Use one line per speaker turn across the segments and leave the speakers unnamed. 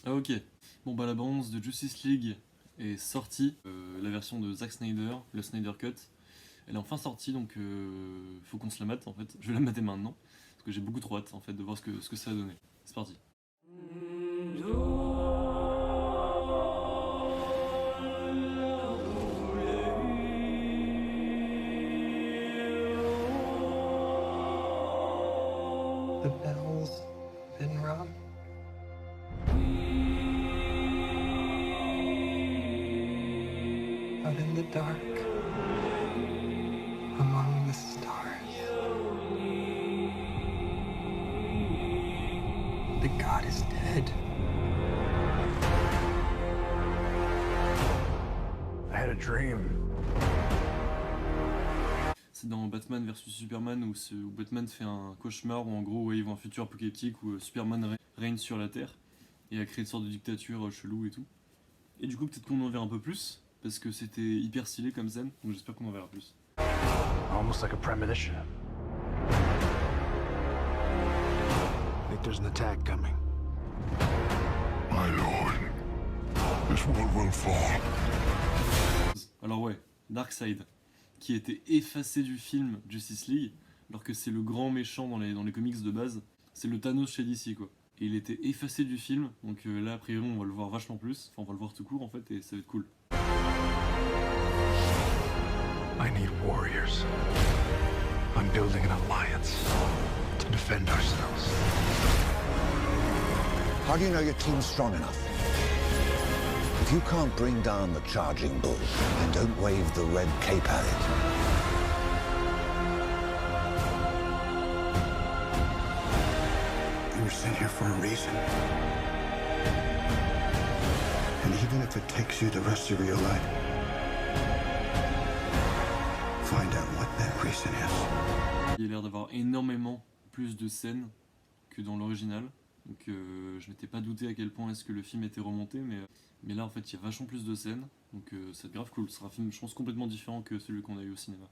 Ah ok. Bon bah la bande de Justice League est sortie, la version de Zack Snyder, le Snyder Cut. Elle est enfin sortie donc faut qu'on se la mate en fait. Je vais la mater maintenant parce que j'ai beaucoup trop hâte en fait de voir ce que ça va donner. C'est parti.
The bell's been rung. Out in the dark, among the stars, the god is dead.
I had a dream.
C'est dans Batman vs Superman où Batman fait un cauchemar où en gros ouais, ils voient un futur apocalyptique où Superman règne sur la Terre et a créé une sorte de dictature chelou et tout. Et du coup peut-être qu'on en verra un peu plus parce que c'était hyper stylé comme scène donc j'espère qu'on en verra plus.
Almost like a premonition. I think there's an attack coming.
My lord, this world will fall.
Alors ouais, Darkseid, qui était effacé du film Justice League, alors que c'est le grand méchant dans les comics de base, c'est le Thanos chez DC quoi. Et il était effacé du film, donc là a priori on va le voir vachement plus, enfin on va le voir tout court en fait et ça va être cool.
I need warriors. I'm building an alliance to defend ourselves.
How do you know your team's strong enough? If you can't bring down the charging bull, then don't wave the red cape at it.
You were sent here for a reason. And even if it takes you the rest of your life, find out what that reason is.
Il a l'air d'avoir énormément plus de scènes que dans l'original, donc je m'étais pas douté à quel point est-ce que le film était remonté, mais là en fait il y a vachement plus de scènes, donc c'est grave cool. Ce sera un film je pense complètement différent que celui qu'on a eu au cinéma.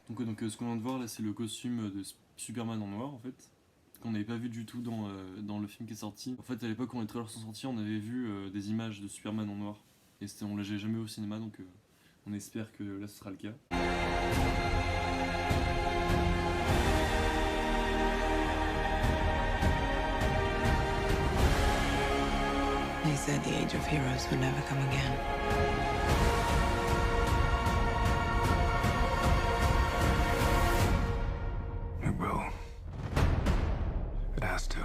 Donc ce qu'on vient de voir là c'est le costume de Superman en noir en fait, qu'on n'avait pas vu du tout dans le film qui est sorti. En fait à l'époque quand les trailers sont sortis on avait vu des images de Superman en noir, et on l'a jamais vu au cinéma donc on espère que là ce sera le cas.
They said the age of heroes would never come again.
It will. It has to.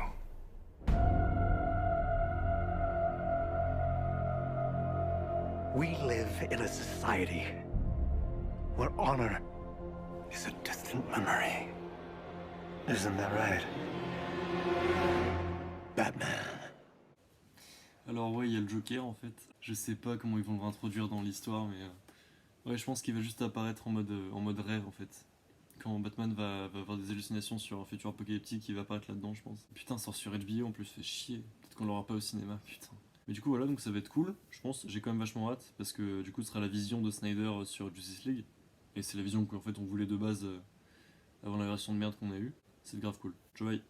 We live in a society where honor is a distant memory. Isn't that right, Batman?
Alors ouais, il y a le Joker en fait. Je sais pas comment ils vont le réintroduire dans l'histoire, mais ouais, je pense qu'il va juste apparaître en mode rêve en fait. Quand Batman va avoir des hallucinations sur un futur apocalyptique, il va apparaître là-dedans, je pense. Putain, ça sort sur HBO en plus, fait chier. Peut-être qu'on l'aura pas au cinéma, putain. Mais du coup voilà, donc ça va être cool, je pense. J'ai quand même vachement hâte parce que du coup ce sera la vision de Snyder sur Justice League. Et c'est la vision qu'en fait on voulait de base avant la version de merde qu'on a eue. C'est grave cool. Ciao bye.